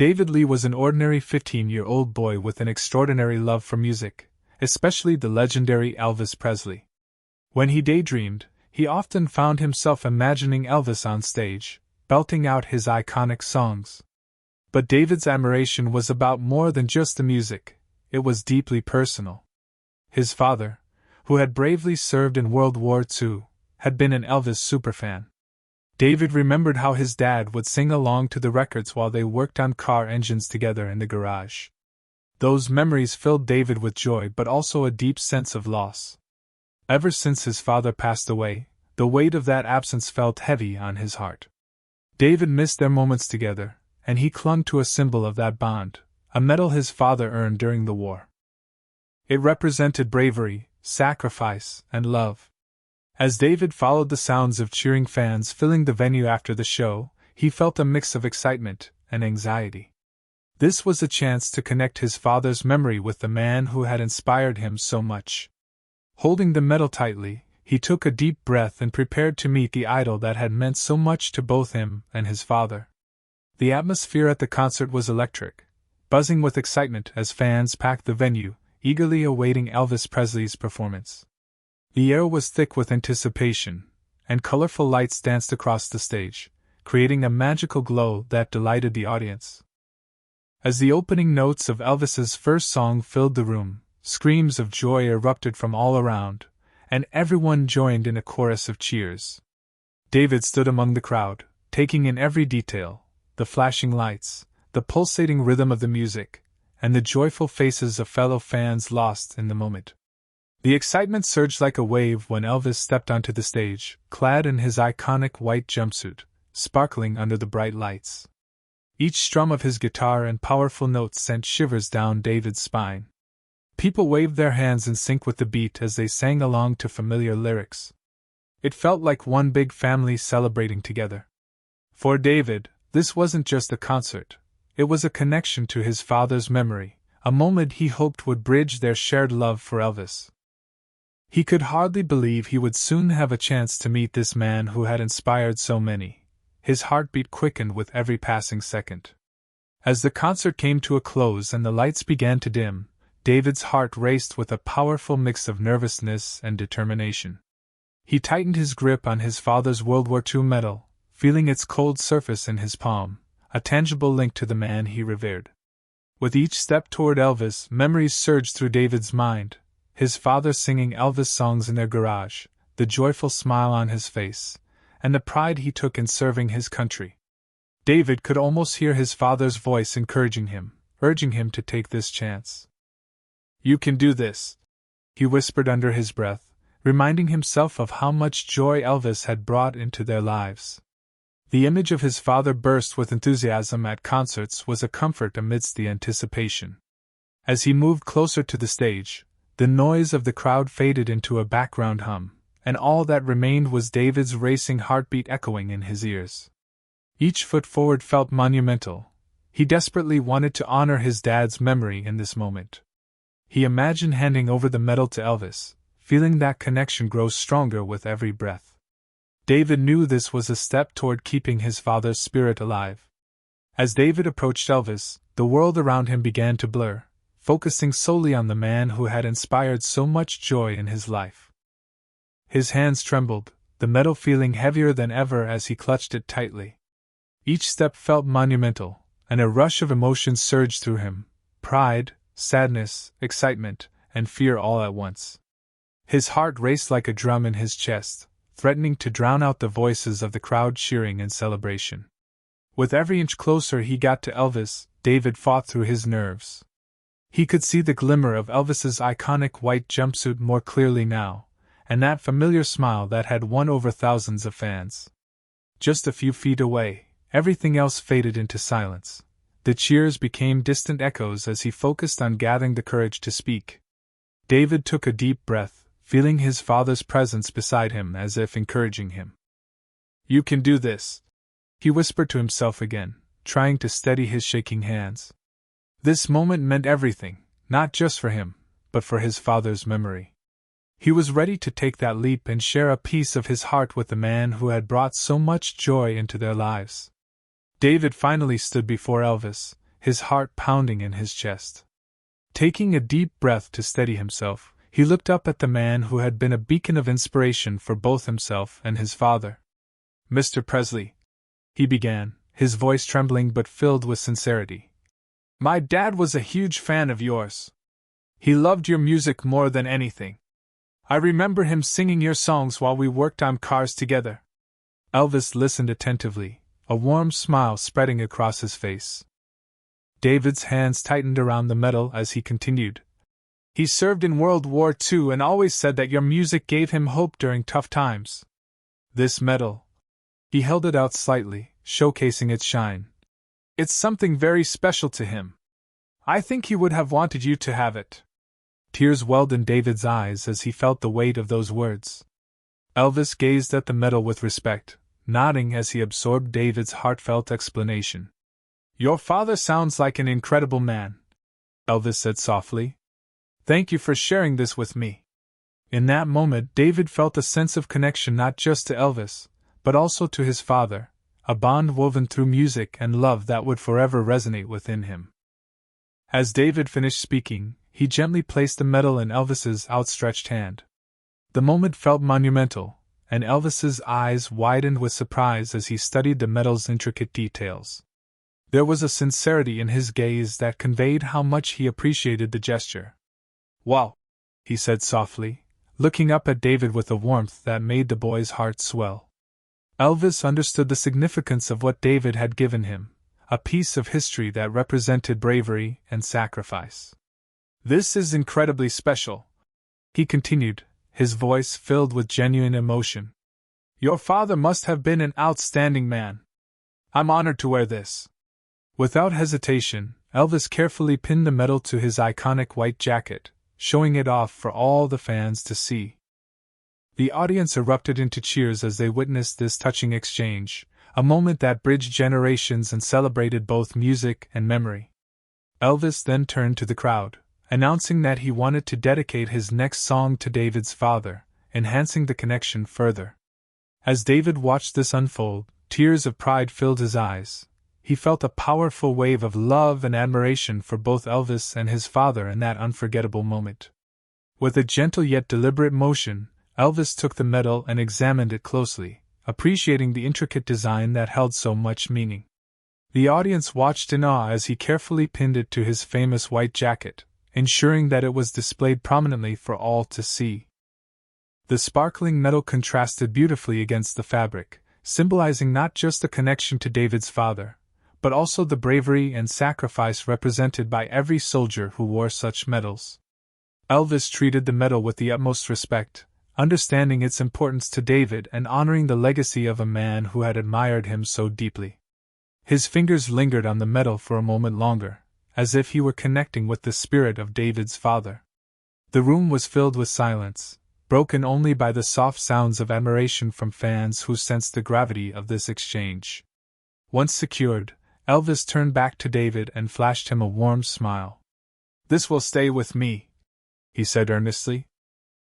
David Lee was an ordinary 15-year-old boy with an extraordinary love for music, especially the legendary Elvis Presley. When he daydreamed, he often found himself imagining Elvis on stage, belting out his iconic songs. But David's admiration was about more than just the music, it was deeply personal. His father, who had bravely served in World War II, had been an Elvis superfan. David remembered how his dad would sing along to the records while they worked on car engines together in the garage. Those memories filled David with joy but also a deep sense of loss. Ever since his father passed away, the weight of that absence felt heavy on his heart. David missed their moments together, and he clung to a symbol of that bond, a medal his father earned during the war. It represented bravery, sacrifice, and love. As David followed the sounds of cheering fans filling the venue after the show, he felt a mix of excitement and anxiety. This was a chance to connect his father's memory with the man who had inspired him so much. Holding the medal tightly, he took a deep breath and prepared to meet the idol that had meant so much to both him and his father. The atmosphere at the concert was electric, buzzing with excitement as fans packed the venue, eagerly awaiting Elvis Presley's performance. The air was thick with anticipation, and colorful lights danced across the stage, creating a magical glow that delighted the audience. As the opening notes of Elvis's first song filled the room, screams of joy erupted from all around, and everyone joined in a chorus of cheers. David stood among the crowd, taking in every detail, the flashing lights, the pulsating rhythm of the music, and the joyful faces of fellow fans lost in the moment. The excitement surged like a wave when Elvis stepped onto the stage, clad in his iconic white jumpsuit, sparkling under the bright lights. Each strum of his guitar and powerful notes sent shivers down David's spine. People waved their hands in sync with the beat as they sang along to familiar lyrics. It felt like one big family celebrating together. For David, this wasn't just a concert, it was a connection to his father's memory, a moment he hoped would bridge their shared love for Elvis. He could hardly believe he would soon have a chance to meet this man who had inspired so many. His heartbeat quickened with every passing second. As the concert came to a close and the lights began to dim, David's heart raced with a powerful mix of nervousness and determination. He tightened his grip on his father's World War II medal, feeling its cold surface in his palm, a tangible link to the man he revered. With each step toward Elvis, memories surged through David's mind. His father singing Elvis songs in their garage, the joyful smile on his face, and the pride he took in serving his country. David could almost hear his father's voice encouraging him, urging him to take this chance. "You can do this," he whispered under his breath, reminding himself of how much joy Elvis had brought into their lives. The image of his father burst with enthusiasm at concerts was a comfort amidst the anticipation. As he moved closer to the stage, the noise of the crowd faded into a background hum, and all that remained was David's racing heartbeat echoing in his ears. Each foot forward felt monumental. He desperately wanted to honor his dad's memory in this moment. He imagined handing over the medal to Elvis, feeling that connection grow stronger with every breath. David knew this was a step toward keeping his father's spirit alive. As David approached Elvis, the world around him began to blur, focusing solely on the man who had inspired so much joy in his life. His hands trembled, the medal feeling heavier than ever as he clutched it tightly. Each step felt monumental, and a rush of emotion surged through him: pride, sadness, excitement, and fear all at once. His heart raced like a drum in his chest, threatening to drown out the voices of the crowd cheering in celebration. With every inch closer he got to Elvis, David fought through his nerves. He could see the glimmer of Elvis's iconic white jumpsuit more clearly now, and that familiar smile that had won over thousands of fans. Just a few feet away, everything else faded into silence. The cheers became distant echoes as he focused on gathering the courage to speak. David took a deep breath, feeling his father's presence beside him as if encouraging him. "You can do this," he whispered to himself again, trying to steady his shaking hands. This moment meant everything, not just for him, but for his father's memory. He was ready to take that leap and share a piece of his heart with the man who had brought so much joy into their lives. David finally stood before Elvis, his heart pounding in his chest. Taking a deep breath to steady himself, he looked up at the man who had been a beacon of inspiration for both himself and his father. "Mr. Presley," he began, his voice trembling but filled with sincerity. "My dad was a huge fan of yours. He loved your music more than anything. I remember him singing your songs while we worked on cars together." Elvis listened attentively, a warm smile spreading across his face. David's hands tightened around the medal as he continued. "He served in World War II and always said that your music gave him hope during tough times. This medal," he held it out slightly, showcasing its shine. "It's something very special to him. I think he would have wanted you to have it." Tears welled in David's eyes as he felt the weight of those words. Elvis gazed at the medal with respect, nodding as he absorbed David's heartfelt explanation. "Your father sounds like an incredible man," Elvis said softly. "Thank you for sharing this with me." In that moment, David felt a sense of connection not just to Elvis, but also to his father, a bond woven through music and love that would forever resonate within him. As David finished speaking, he gently placed the medal in Elvis's outstretched hand. The moment felt monumental, and Elvis's eyes widened with surprise as he studied the medal's intricate details. There was a sincerity in his gaze that conveyed how much he appreciated the gesture. "Wow," he said softly, looking up at David with a warmth that made the boy's heart swell. Elvis understood the significance of what David had given him, a piece of history that represented bravery and sacrifice. "This is incredibly special," he continued, his voice filled with genuine emotion. "Your father must have been an outstanding man. I'm honored to wear this." Without hesitation, Elvis carefully pinned the medal to his iconic white jacket, showing it off for all the fans to see. The audience erupted into cheers as they witnessed this touching exchange, a moment that bridged generations and celebrated both music and memory. Elvis then turned to the crowd, announcing that he wanted to dedicate his next song to David's father, enhancing the connection further. As David watched this unfold, tears of pride filled his eyes. He felt a powerful wave of love and admiration for both Elvis and his father in that unforgettable moment. With a gentle yet deliberate motion, Elvis took the medal and examined it closely, appreciating the intricate design that held so much meaning. The audience watched in awe as he carefully pinned it to his famous white jacket, ensuring that it was displayed prominently for all to see. The sparkling metal contrasted beautifully against the fabric, symbolizing not just a connection to David's father, but also the bravery and sacrifice represented by every soldier who wore such medals. Elvis treated the medal with the utmost respect, understanding its importance to David and honoring the legacy of a man who had admired him so deeply. His fingers lingered on the medal for a moment longer, as if he were connecting with the spirit of David's father. The room was filled with silence, broken only by the soft sounds of admiration from fans who sensed the gravity of this exchange. Once secured, Elvis turned back to David and flashed him a warm smile. "This will stay with me," he said earnestly.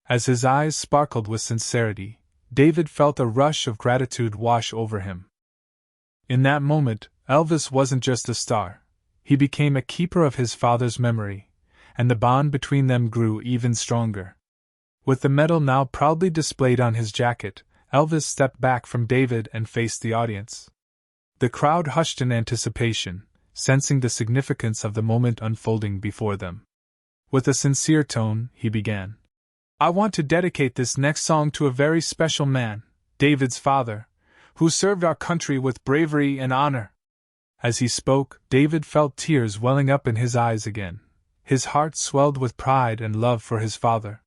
As his eyes sparkled with sincerity, David felt a rush of gratitude wash over him. In that moment, Elvis wasn't just a star. He became a keeper of his father's memory, and the bond between them grew even stronger. With the medal now proudly displayed on his jacket, Elvis stepped back from David and faced the audience. The crowd hushed in anticipation, sensing the significance of the moment unfolding before them. With a sincere tone, he began. "I want to dedicate this next song to a very special man, David's father, who served our country with bravery and honor." As he spoke, David felt tears welling up in his eyes again. His heart swelled with pride and love for his father.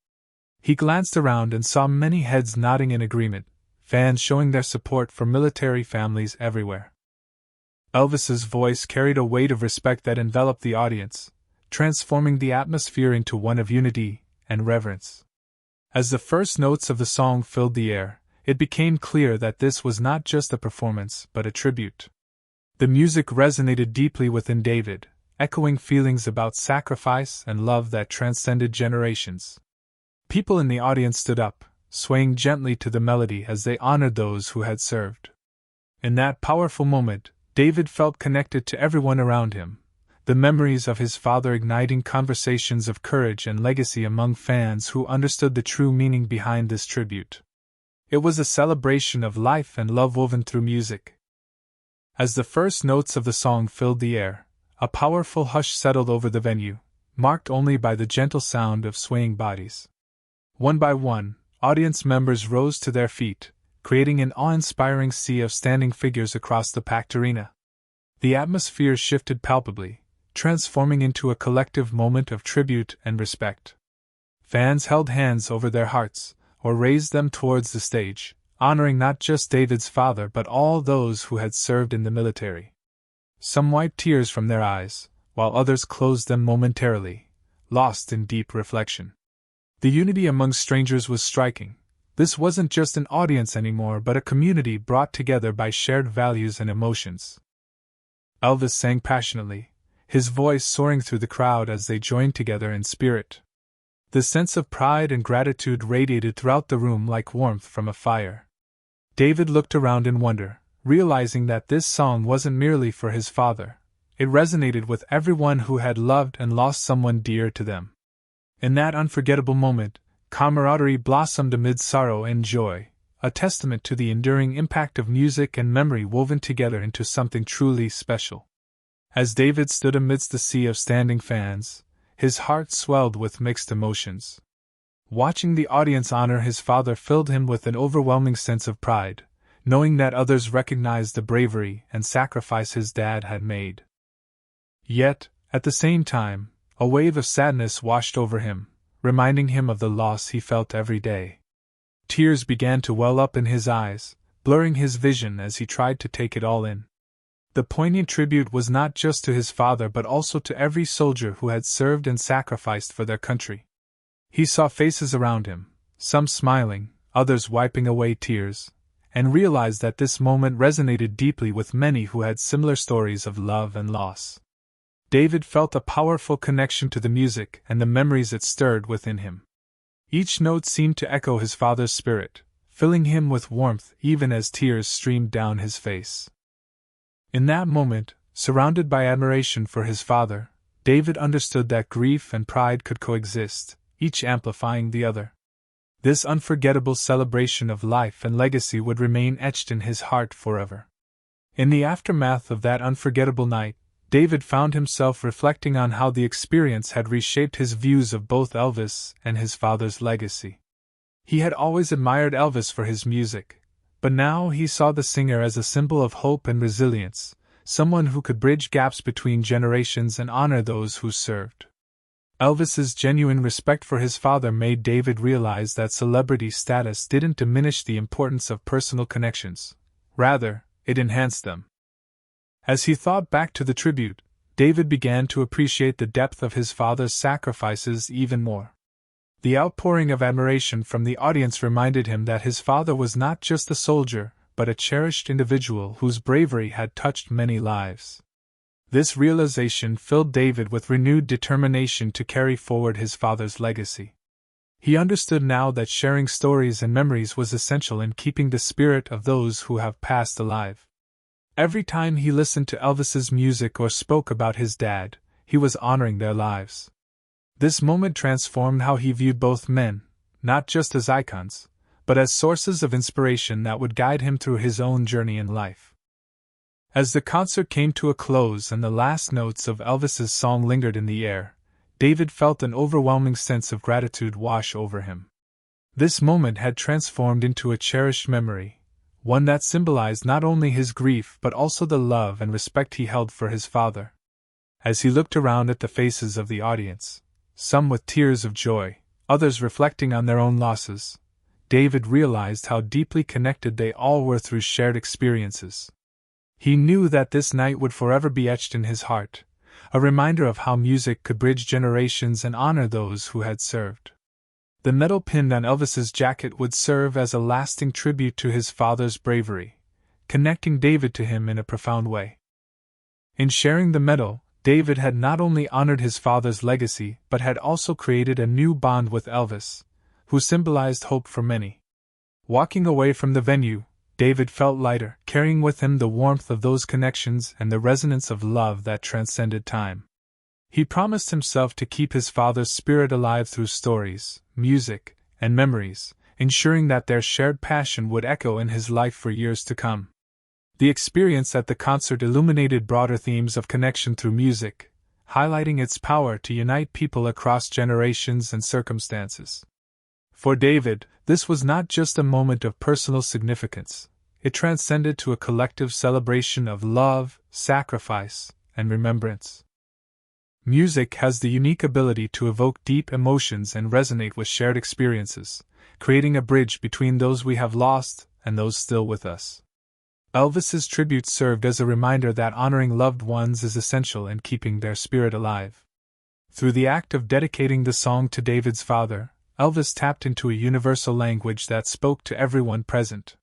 He glanced around and saw many heads nodding in agreement, fans showing their support for military families everywhere. Elvis's voice carried a weight of respect that enveloped the audience, transforming the atmosphere into one of unity and reverence. As the first notes of the song filled the air, it became clear that this was not just a performance but a tribute. The music resonated deeply within David, echoing feelings about sacrifice and love that transcended generations. People in the audience stood up, swaying gently to the melody as they honored those who had served. In that powerful moment, David felt connected to everyone around him, the memories of his father igniting conversations of courage and legacy among fans who understood the true meaning behind this tribute. It was a celebration of life and love woven through music. As the first notes of the song filled the air, a powerful hush settled over the venue, marked only by the gentle sound of swaying bodies. One by one, audience members rose to their feet, creating an awe-inspiring sea of standing figures across the packed arena. The atmosphere shifted palpably, transforming into a collective moment of tribute and respect. Fans held hands over their hearts, or raised them towards the stage, honoring not just David's father but all those who had served in the military. Some wiped tears from their eyes, while others closed them momentarily, lost in deep reflection. The unity among strangers was striking. This wasn't just an audience anymore but a community brought together by shared values and emotions. Elvis sang passionately, his voice soaring through the crowd as they joined together in spirit. The sense of pride and gratitude radiated throughout the room like warmth from a fire. David looked around in wonder, realizing that this song wasn't merely for his father. It resonated with everyone who had loved and lost someone dear to them. In that unforgettable moment, camaraderie blossomed amid sorrow and joy, a testament to the enduring impact of music and memory woven together into something truly special. As David stood amidst the sea of standing fans, his heart swelled with mixed emotions. Watching the audience honor his father filled him with an overwhelming sense of pride, knowing that others recognized the bravery and sacrifice his dad had made. Yet, at the same time, a wave of sadness washed over him, reminding him of the loss he felt every day. Tears began to well up in his eyes, blurring his vision as he tried to take it all in. The poignant tribute was not just to his father but also to every soldier who had served and sacrificed for their country. He saw faces around him, some smiling, others wiping away tears, and realized that this moment resonated deeply with many who had similar stories of love and loss. David felt a powerful connection to the music and the memories it stirred within him. Each note seemed to echo his father's spirit, filling him with warmth even as tears streamed down his face. In that moment, surrounded by admiration for his father, David understood that grief and pride could coexist, each amplifying the other. This unforgettable celebration of life and legacy would remain etched in his heart forever. In the aftermath of that unforgettable night, David found himself reflecting on how the experience had reshaped his views of both Elvis and his father's legacy. He had always admired Elvis for his music, but now he saw the singer as a symbol of hope and resilience, someone who could bridge gaps between generations and honor those who served. Elvis's genuine respect for his father made David realize that celebrity status didn't diminish the importance of personal connections. Rather, it enhanced them. As he thought back to the tribute, David began to appreciate the depth of his father's sacrifices even more. The outpouring of admiration from the audience reminded him that his father was not just a soldier, but a cherished individual whose bravery had touched many lives. This realization filled David with renewed determination to carry forward his father's legacy. He understood now that sharing stories and memories was essential in keeping the spirit of those who have passed alive. Every time he listened to Elvis's music or spoke about his dad, he was honoring their lives. This moment transformed how he viewed both men, not just as icons, but as sources of inspiration that would guide him through his own journey in life. As the concert came to a close and the last notes of Elvis's song lingered in the air, David felt an overwhelming sense of gratitude wash over him. This moment had transformed into a cherished memory, one that symbolized not only his grief but also the love and respect he held for his father. As he looked around at the faces of the audience, some with tears of joy, others reflecting on their own losses, David realized how deeply connected they all were through shared experiences. He knew that this night would forever be etched in his heart, a reminder of how music could bridge generations and honor those who had served. The medal pinned on Elvis's jacket would serve as a lasting tribute to his father's bravery, connecting David to him in a profound way. In sharing the medal, David had not only honored his father's legacy but had also created a new bond with Elvis, who symbolized hope for many. Walking away from the venue, David felt lighter, carrying with him the warmth of those connections and the resonance of love that transcended time. He promised himself to keep his father's spirit alive through stories, music, and memories, ensuring that their shared passion would echo in his life for years to come. The experience at the concert illuminated broader themes of connection through music, highlighting its power to unite people across generations and circumstances. For David, this was not just a moment of personal significance, it transcended to a collective celebration of love, sacrifice, and remembrance. Music has the unique ability to evoke deep emotions and resonate with shared experiences, creating a bridge between those we have lost and those still with us. Elvis's tribute served as a reminder that honoring loved ones is essential in keeping their spirit alive. Through the act of dedicating the song to David's father, Elvis tapped into a universal language that spoke to everyone present.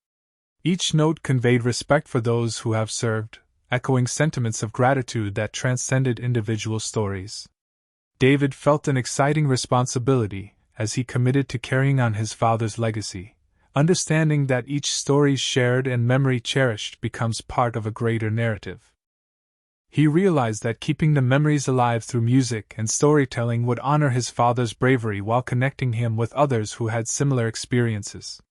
Each note conveyed respect for those who have served, echoing sentiments of gratitude that transcended individual stories. David felt an exciting responsibility as he committed to carrying on his father's legacy, understanding that each story shared and memory cherished becomes part of a greater narrative. He realized that keeping the memories alive through music and storytelling would honor his father's bravery while connecting him with others who had similar experiences.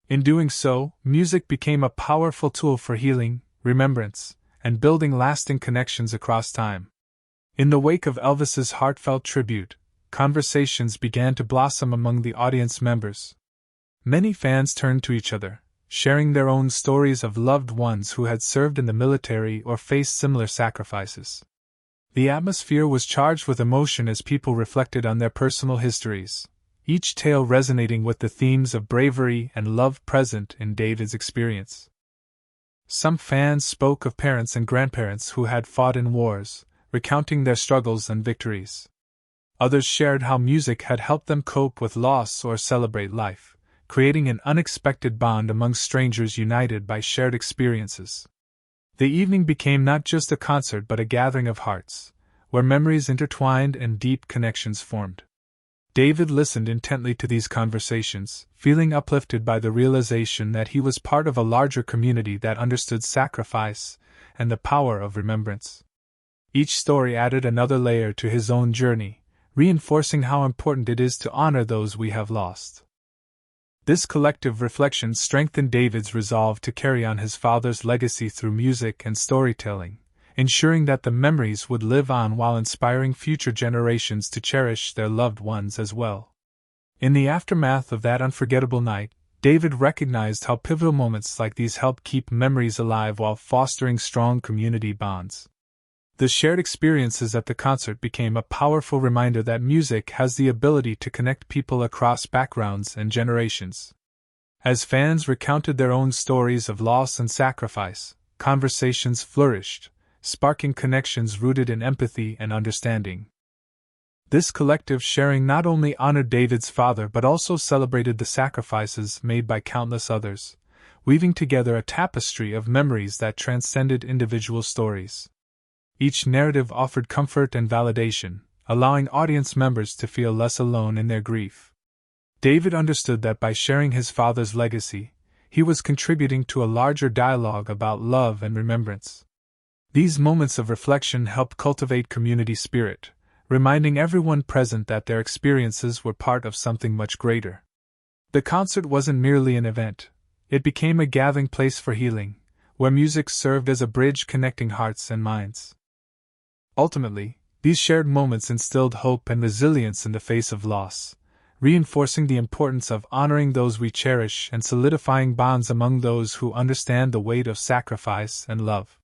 In doing so, music became a powerful tool for healing, remembrance, and building lasting connections across time. In the wake of Elvis's heartfelt tribute, conversations began to blossom among the audience members. Many fans turned to each other, sharing their own stories of loved ones who had served in the military or faced similar sacrifices. The atmosphere was charged with emotion as people reflected on their personal histories, each tale resonating with the themes of bravery and love present in David's experience. Some fans spoke of parents and grandparents who had fought in wars, recounting their struggles and victories. Others shared how music had helped them cope with loss or celebrate life, creating an unexpected bond among strangers united by shared experiences. The evening became not just a concert but a gathering of hearts, where memories intertwined and deep connections formed. David listened intently to these conversations, feeling uplifted by the realization that he was part of a larger community that understood sacrifice and the power of remembrance. Each story added another layer to his own journey, reinforcing how important it is to honor those we have lost. This collective reflection strengthened David's resolve to carry on his father's legacy through music and storytelling, ensuring that the memories would live on while inspiring future generations to cherish their loved ones as well. In the aftermath of that unforgettable night, David recognized how pivotal moments like these help keep memories alive while fostering strong community bonds. The shared experiences at the concert became a powerful reminder that music has the ability to connect people across backgrounds and generations. As fans recounted their own stories of loss and sacrifice, conversations flourished, sparking connections rooted in empathy and understanding. This collective sharing not only honored David's father but also celebrated the sacrifices made by countless others, weaving together a tapestry of memories that transcended individual stories. Each narrative offered comfort and validation, allowing audience members to feel less alone in their grief. David understood that by sharing his father's legacy, he was contributing to a larger dialogue about love and remembrance. These moments of reflection helped cultivate community spirit, reminding everyone present that their experiences were part of something much greater. The concert wasn't merely an event, it became a gathering place for healing, where music served as a bridge connecting hearts and minds. Ultimately, these shared moments instilled hope and resilience in the face of loss, reinforcing the importance of honoring those we cherish and solidifying bonds among those who understand the weight of sacrifice and love.